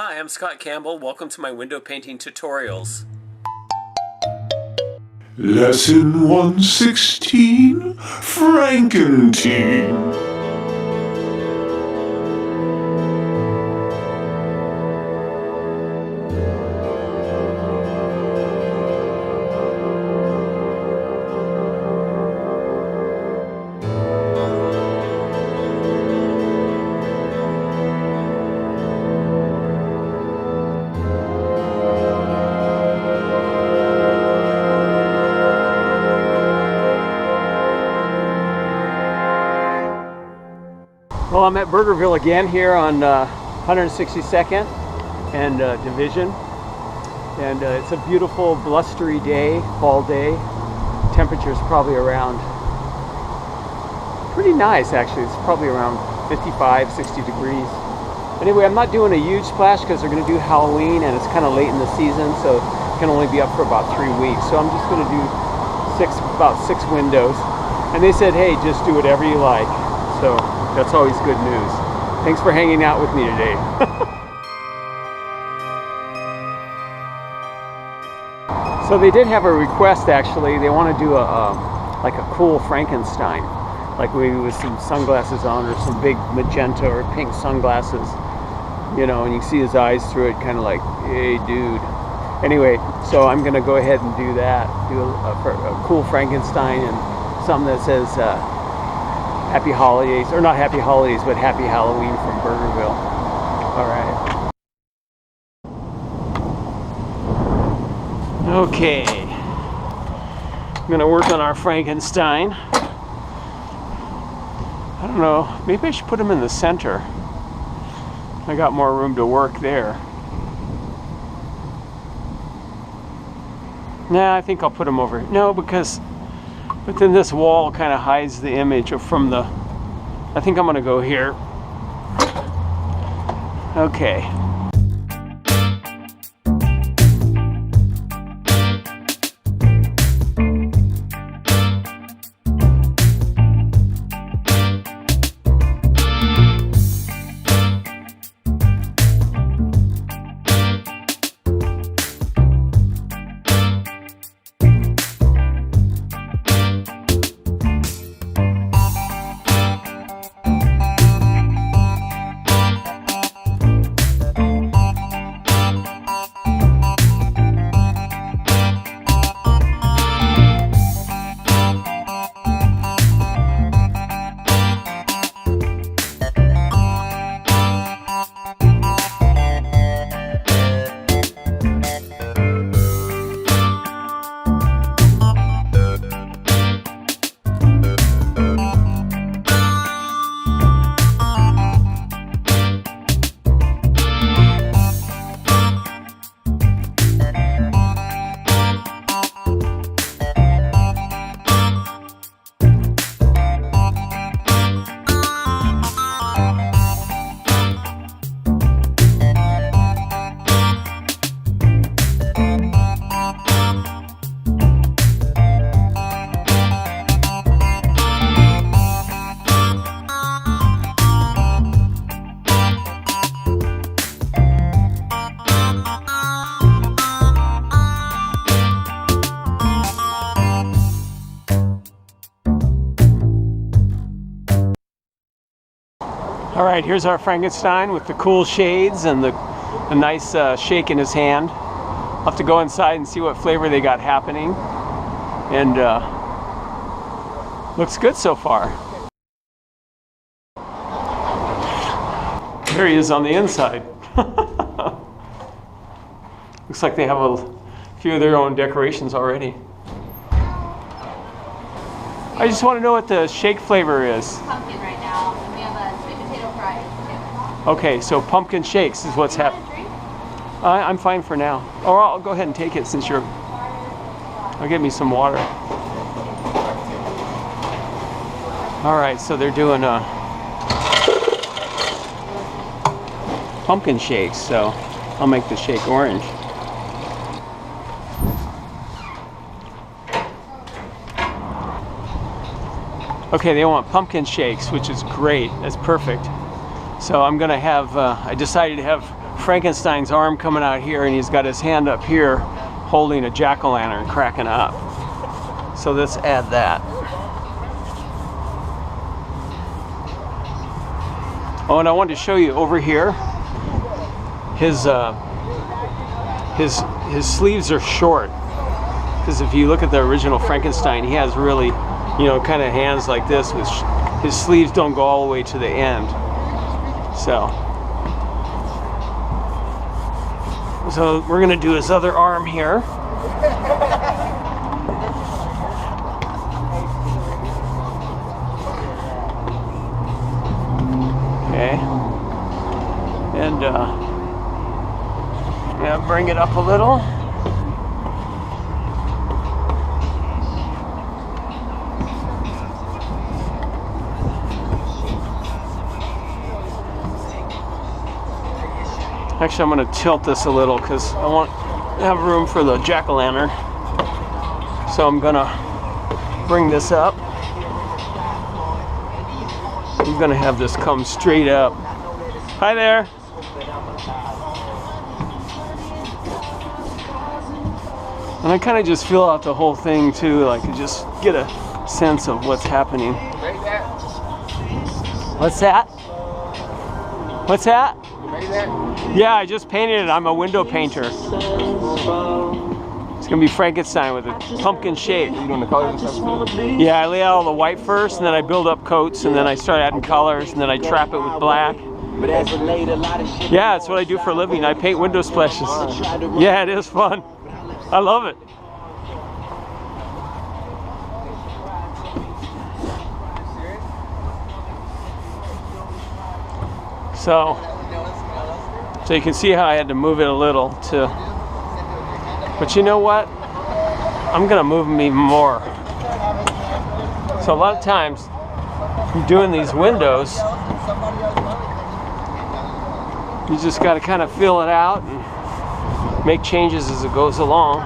Hi, I'm Scott Campbell. Welcome to my window painting tutorials. Lesson 116, Frankenstein. Well, I'm at Burgerville again here on 162nd and Division, and it's a beautiful blustery day, fall day. Temperature's probably around, pretty nice actually, it's probably around 55, 60 degrees. Anyway, I'm not doing a huge splash because they're going to do Halloween and it's kind of late in the season, so it can only be up for about 3 weeks. So I'm just going to do about six windows, and they said, hey, just do whatever you like. So that's always good news. Thanks for hanging out with me today. So they did have a request actually. They want to do like a cool Frankenstein, like maybe with some sunglasses on or some big magenta or pink sunglasses, you know, and you can see his eyes through it, kind of like, hey dude. Anyway, so I'm gonna go ahead and do that, do a cool Frankenstein and something that says Happy Holidays, or not Happy Holidays, but Happy Halloween from Burgerville. All right. Okay. I'm gonna work on our Frankenstein. I don't know, maybe I should put him in the center. I got more room to work there. Nah, I think I'll put him over. No, because but then this wall kind of hides the image from the, I think I'm gonna go here. Okay. All right, here's our Frankenstein with the cool shades and the nice shake in his hand. I'll have to go inside and see what flavor they got happening. And looks good so far. There he is on the inside. Looks like they have a few of their own decorations already. I just want to know what the shake flavor is. Pumpkin right now, and we have a sweet potato fries too. Okay, so pumpkin shakes is what's happening. I'm fine for now. Or I'll go ahead and take it since you're... I'll get me some water. All right, so they're doing pumpkin shakes, so I'll make the shake orange. Okay, they want pumpkin shakes, which is great. That's perfect. So I'm gonna have, I decided to have Frankenstein's arm coming out here, and he's got his hand up here holding a jack-o'-lantern cracking up. So let's add that. Oh, and I wanted to show you over here, his sleeves are short. Because if you look at the original Frankenstein, he has really, you know, kind of hands like this, which his sleeves don't go all the way to the end. So we're gonna do his other arm here. Okay, and yeah, bring it up a little. Actually, I'm going to tilt this a little because I want to have room for the jack-o'-lantern. So I'm going to bring this up. I'm going to have this come straight up. Hi there. And I kind of just feel out the whole thing too, like to just get a sense of what's happening. What's that? What's that? Yeah, I just painted it. I'm a window painter. It's gonna be Frankenstein with a pumpkin shape. Are you doing the colors and stuff too? Yeah, I lay out all the white first, and then I build up coats, and then I start adding colors, and then I trap it with black. Yeah, that's what I do for a living. I paint window splashes. Yeah, it is fun. I love it. So you can see how I had to move it a little to, but you know what? I'm gonna move them even more. So a lot of times, doing these windows, you just gotta kind of feel it out and make changes as it goes along.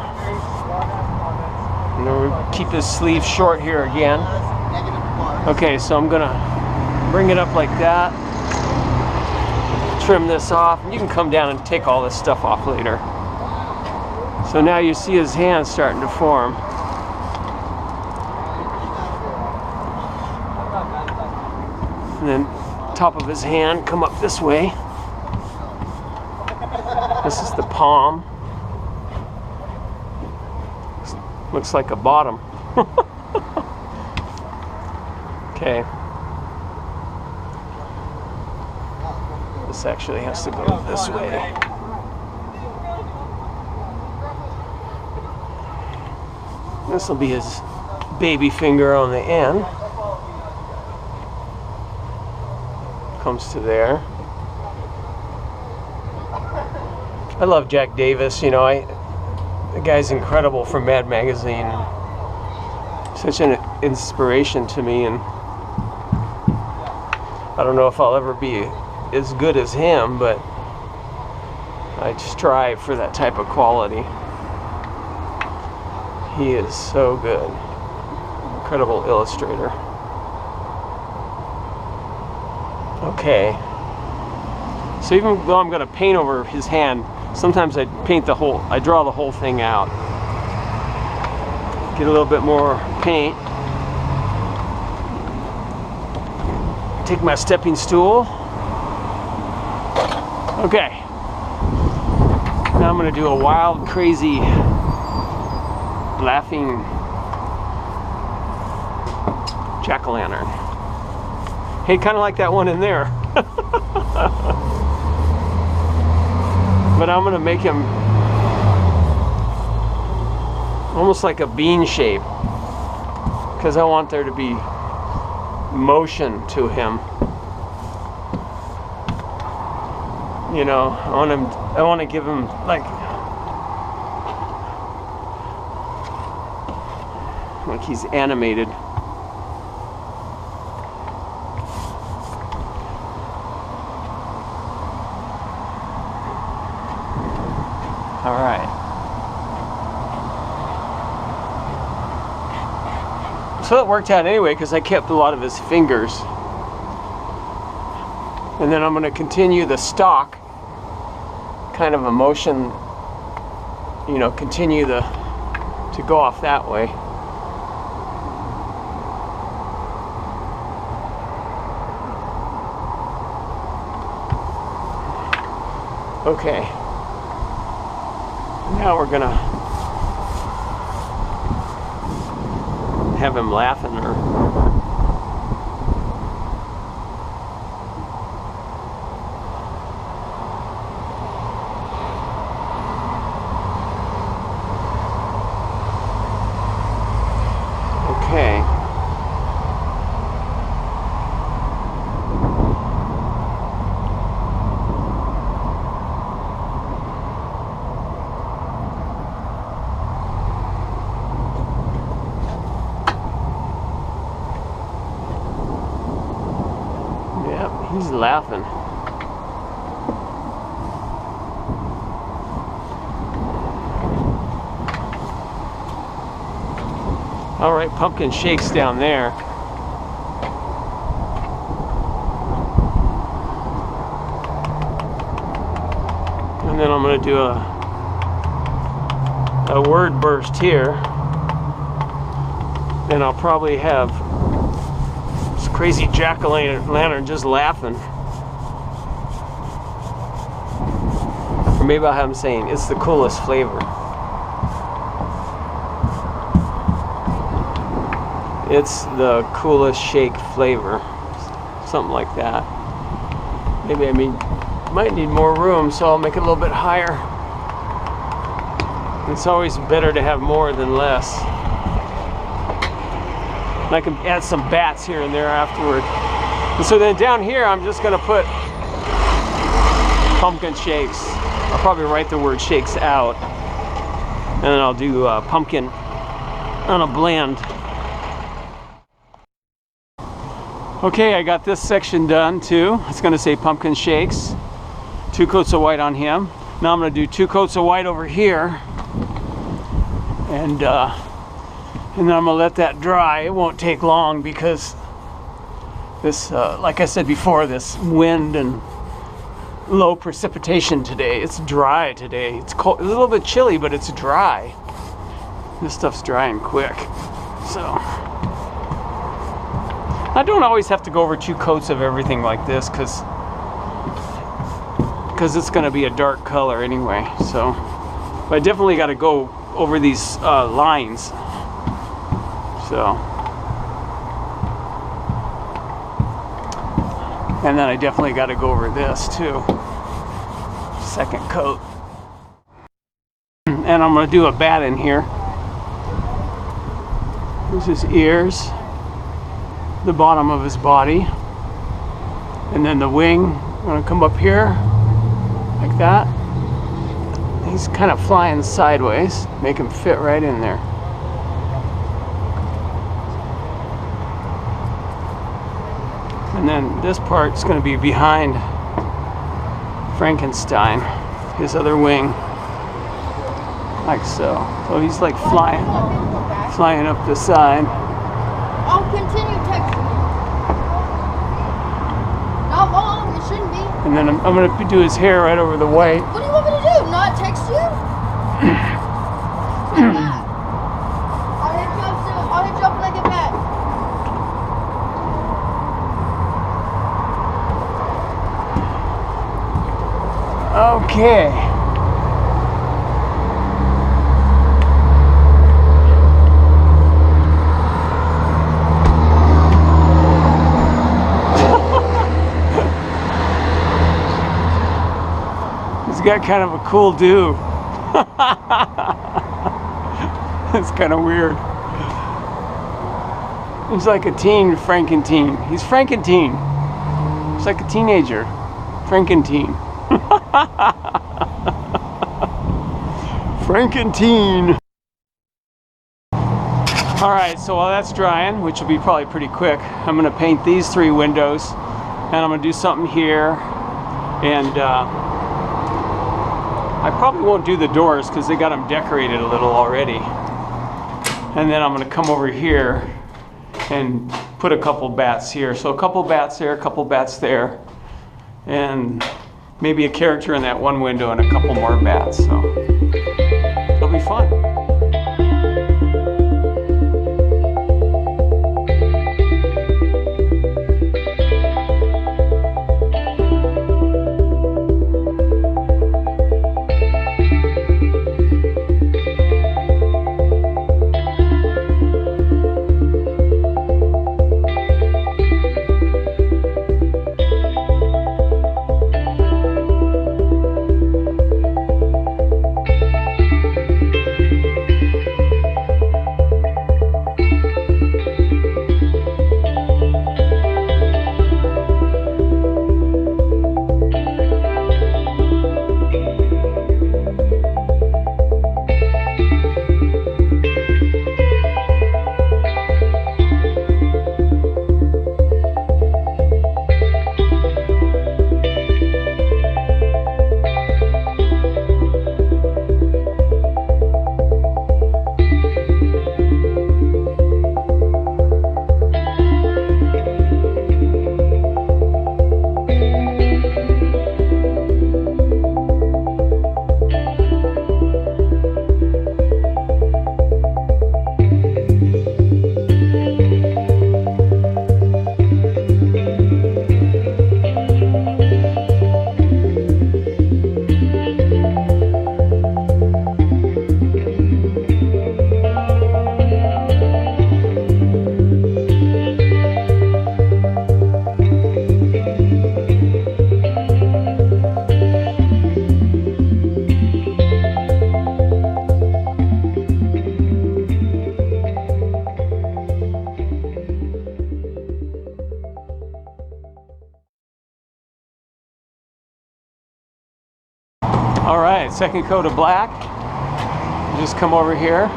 And then we keep his sleeve short here again. Okay, so I'm gonna bring it up like that. Trim this off, and you can come down and take all this stuff off later. So now you see his hand starting to form. And then top of his hand come up this way. This is the palm. Looks like a bottom. Okay. This actually has to go this way. This will be his baby finger on the end. Comes to there. I love Jack Davis, you know, the guy's incredible from Mad Magazine. Such an inspiration to me, and I don't know if I'll ever be as good as him, but I strive for that type of quality. He is so good. Incredible illustrator. Okay. So even though I'm going to paint over his hand, sometimes I draw the whole thing out. Get a little bit more paint. Take my stepping stool. Okay. Now I'm going to do a wild, crazy, laughing jack-o'-lantern. Hey, kind of like that one in there. But I'm going to make him almost like a bean shape, because I want there to be motion to him. You know, I want to give him like he's animated. All right. So it worked out anyway, because I kept a lot of his fingers. And then I'm going to continue the stock kind of a motion, you know, continue to go off that way. Okay. Now we're gonna have him laughing or okay. He's laughing. All right, pumpkin shakes down there. And then I'm going to do a word burst here. Then I'll probably have crazy jack-o'-lantern just laughing. Or maybe I'll have him saying, it's the coolest flavor. It's the coolest shake flavor. Something like that. Maybe might need more room, so I'll make it a little bit higher. It's always better to have more than less. And I can add some bats here and there afterward. And so then down here, I'm just gonna put pumpkin shakes. I'll probably write the word shakes out. And then I'll do pumpkin on a blend. Okay, I got this section done too. It's gonna say pumpkin shakes. 2 coats of white on him. Now I'm gonna do 2 coats of white over here. And then I'm gonna let that dry. It won't take long because this, like I said before, this wind and low precipitation today. It's dry today. It's cold, a little bit chilly, but it's dry. This stuff's drying quick. So I don't always have to go over 2 coats of everything like this because it's gonna be a dark color anyway. So, but I definitely got to go over these lines. So, and then I definitely got to go over this too. Second coat. And I'm going to do a bat in here. This is his ears, the bottom of his body, and then the wing. I'm going to come up here like that. He's kind of flying sideways, make him fit right in there. And then this part's going to be behind Frankenstein, his other wing, like so. So he's like flying up the side. I'll continue texting you. Not long, it shouldn't be. And then I'm going to do his hair right over the white. What do you want me to do? Not text you? Come back. I'll hit you up soon. I'll hit you up when I get back. Okay. He's got kind of a cool do. It's kind of weird. He's like a teen Frankenstein. He's Frankenstein. He's like a teenager. Frankenstein. Frankenstein. All right, so while that's drying, which will be probably pretty quick, I'm going to paint these 3 windows, and I'm going to do something here, and I probably won't do the doors because they got them decorated a little already. And then I'm going to come over here and put a couple bats here. So a couple bats there, a couple bats there, and maybe a character in that one window and a couple more bats. So it'll be fun. All right, second coat of black. Just come over here,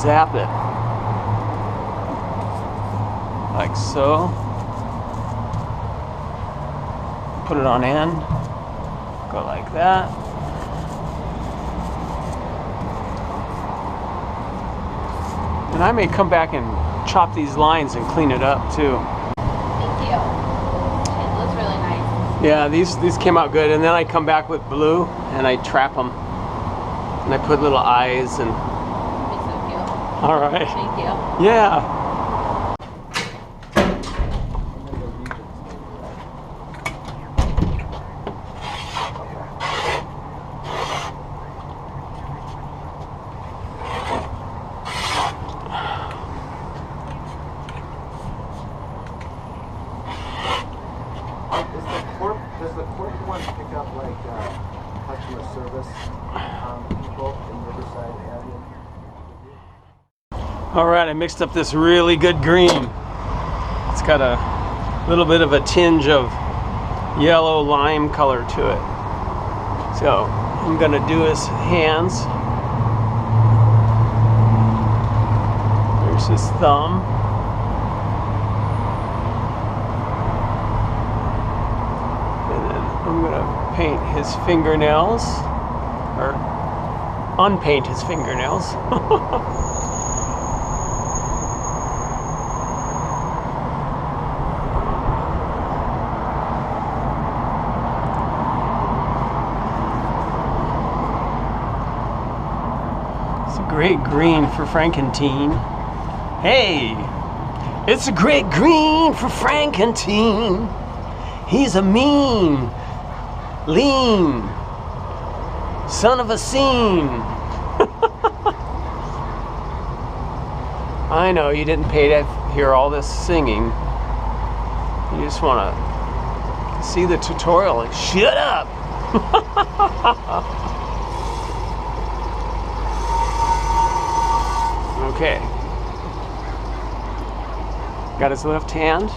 zap it, like so. Put it on end, go like that. And I may come back and chop these lines and clean it up too. Thank you. It looks really nice. Yeah, these came out good, and then I come back with blue and I trap them, and I put little eyes and. That'd be so cute. All right. Thank you. Yeah. Does the corp one pick up like customer service people in Riverside area? All right, I mixed up this really good green. It's got a little bit of a tinge of yellow lime color to it. So I'm gonna do his hands. There's his thumb. I'm gonna paint his fingernails, or unpaint his fingernails. It's a great green for Frankenstein. Hey, it's a great green for Frankenstein. He's a mean, lean son of a scene. I know you didn't pay to hear all this singing. You just want to see the tutorial and shut up. Okay. Got his left hand.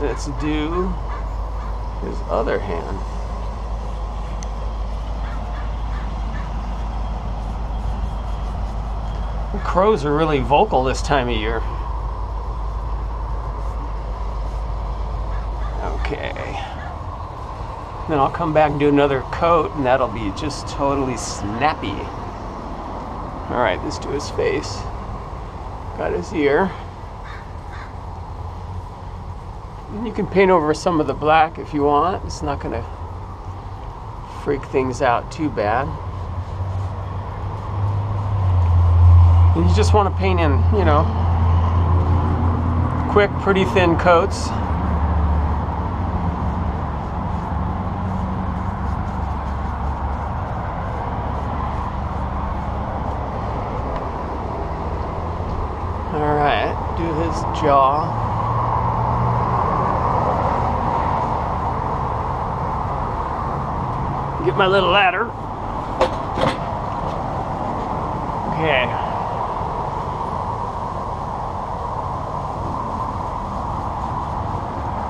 Let's do his other hand. The crows are really vocal this time of year. Okay. Then I'll come back and do another coat, and that'll be just totally snappy. All right, let's do his face. Got his ear. You can paint over some of the black if you want. It's not going to freak things out too bad. And you just want to paint in, you know, quick, pretty thin coats. All right, do his jaw. Get my little ladder. Okay.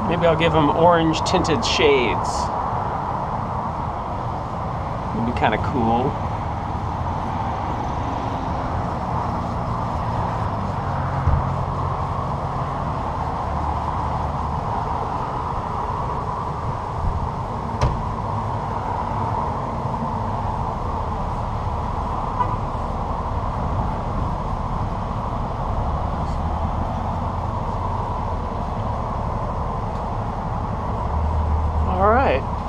Maybe I'll give him orange tinted shades. Would be kind of cool.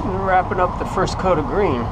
Wrapping up the first coat of green.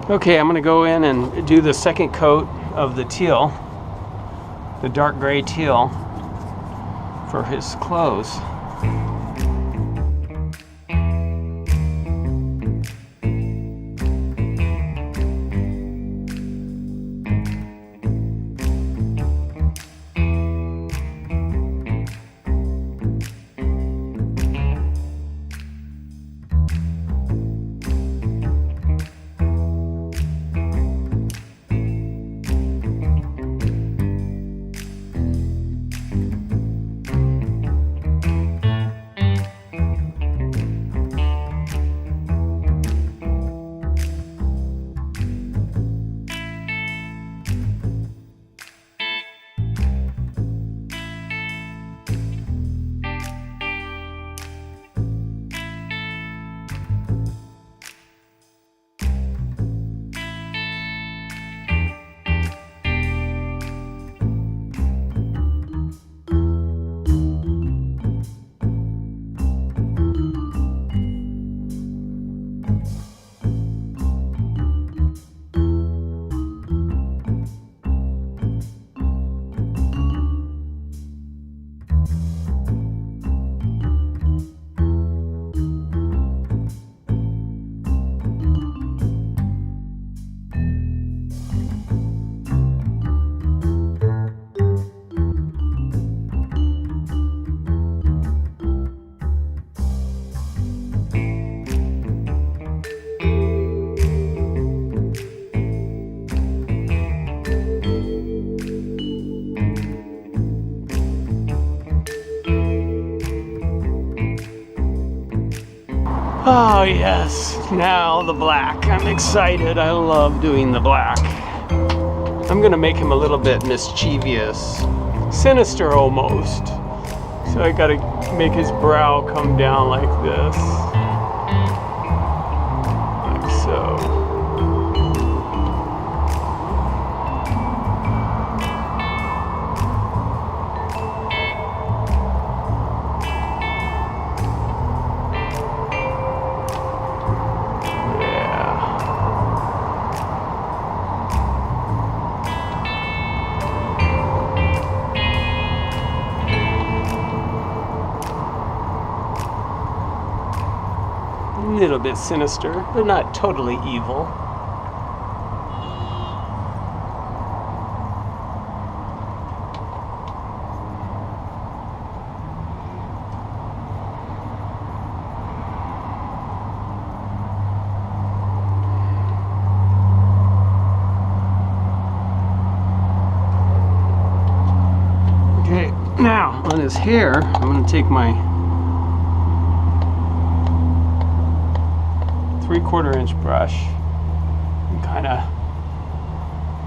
Okay, I'm gonna go in and do the second coat of the teal, the dark gray teal, for his clothes. Oh yes, now the black. I'm excited. I love doing the black. I'm gonna make him a little bit mischievous, sinister almost. So I gotta make his brow come down like this. Like so. A little bit sinister, but not totally evil. Okay, now on his hair, I'm going to take my 3/4 inch brush and kind of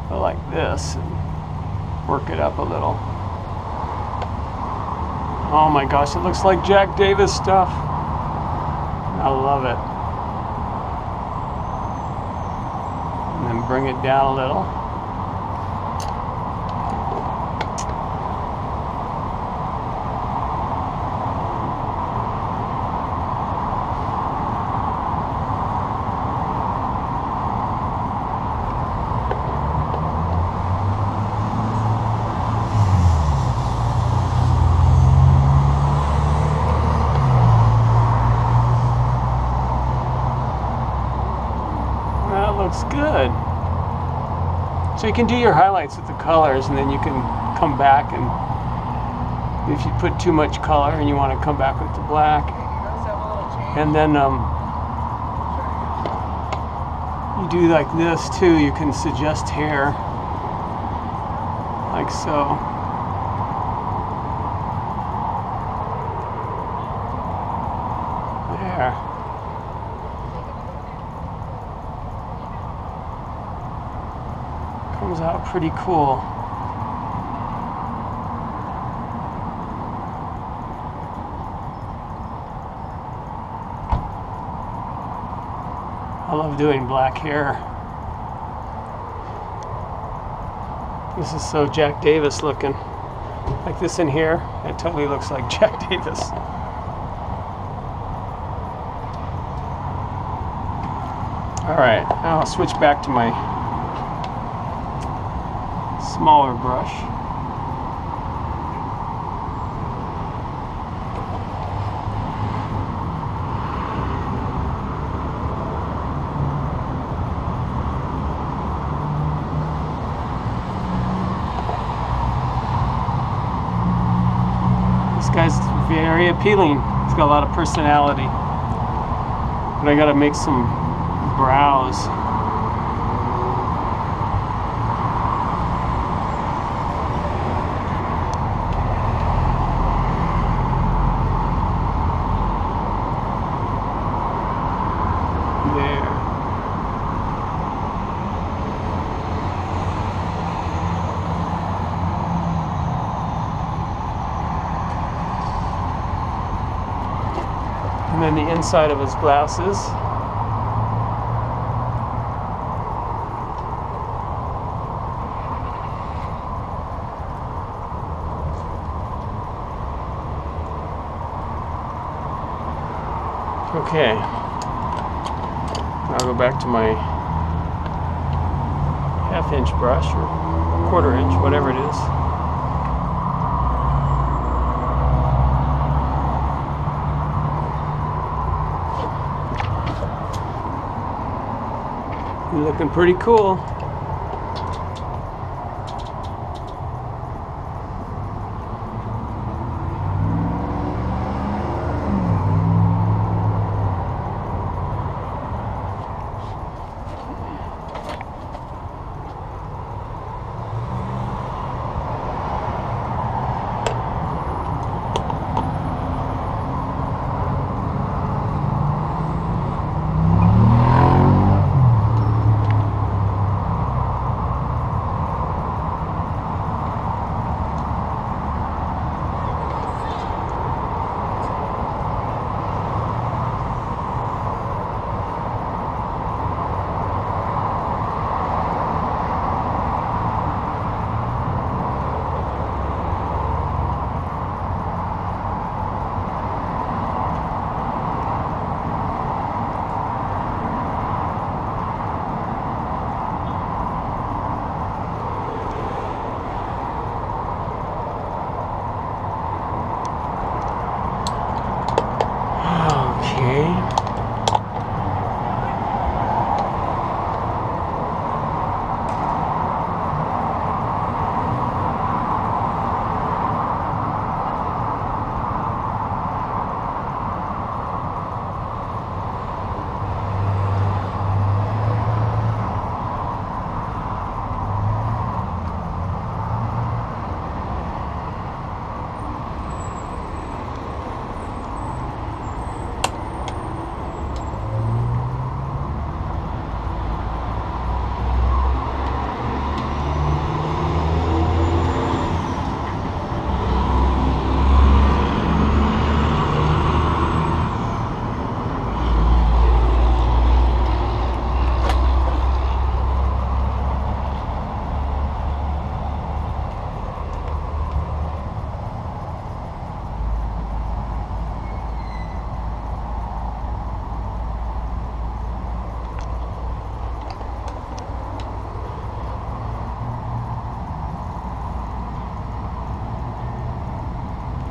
go like this and work it up a little. Oh my gosh, it looks like Jack Davis stuff. I love it. And then bring it down a little. Looks good. So you can do your highlights with the colors, and then you can come back, and if you put too much color and you want to come back with the black, and then you do like this too. You can suggest hair like so. There. Comes out pretty cool. I love doing black hair. This is so Jack Davis looking. Like this in here, it totally looks like Jack Davis. All right, now I'll switch back to my smaller brush. This guy's very appealing. He's got a lot of personality. But I gotta make some brows. There. And then the inside of his glasses. Okay, I'll go back to my half-inch brush or quarter-inch, whatever it is. You're looking pretty cool.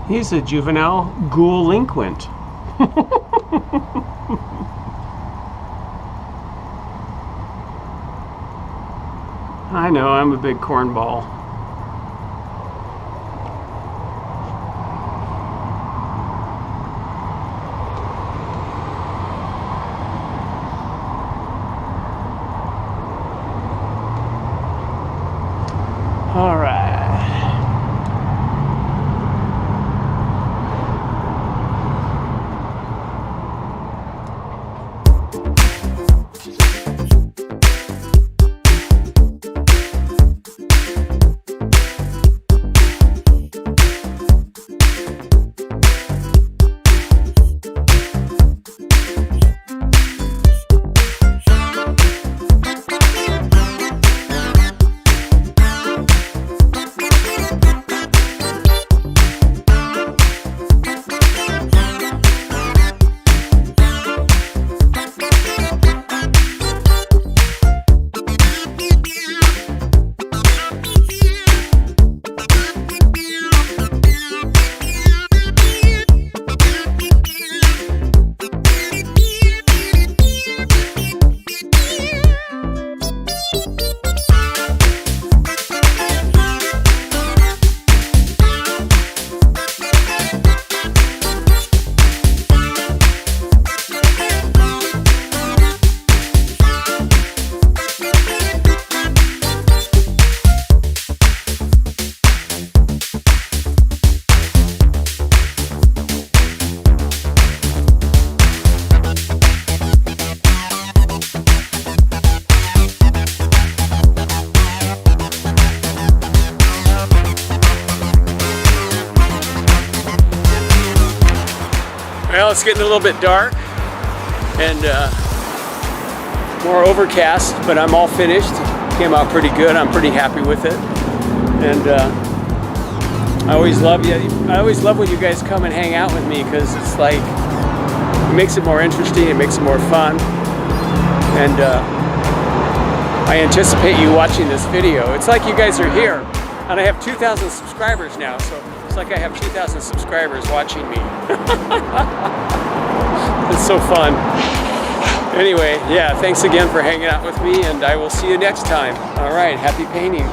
He's a juvenile ghoul-linquent. I know, I'm a big cornball. All right. Well, it's getting a little bit dark and more overcast, but I'm all finished. Came out pretty good. I'm pretty happy with it. And I always love you. I always love when you guys come and hang out with me because it's like it makes it more interesting. It makes it more fun. And I anticipate you watching this video. It's like you guys are here, and I have 2,000 subscribers now, so it's like I have 2,000 subscribers watching me. It's so fun. Anyway, yeah, thanks again for hanging out with me, and I will see you next time. All right, happy painting.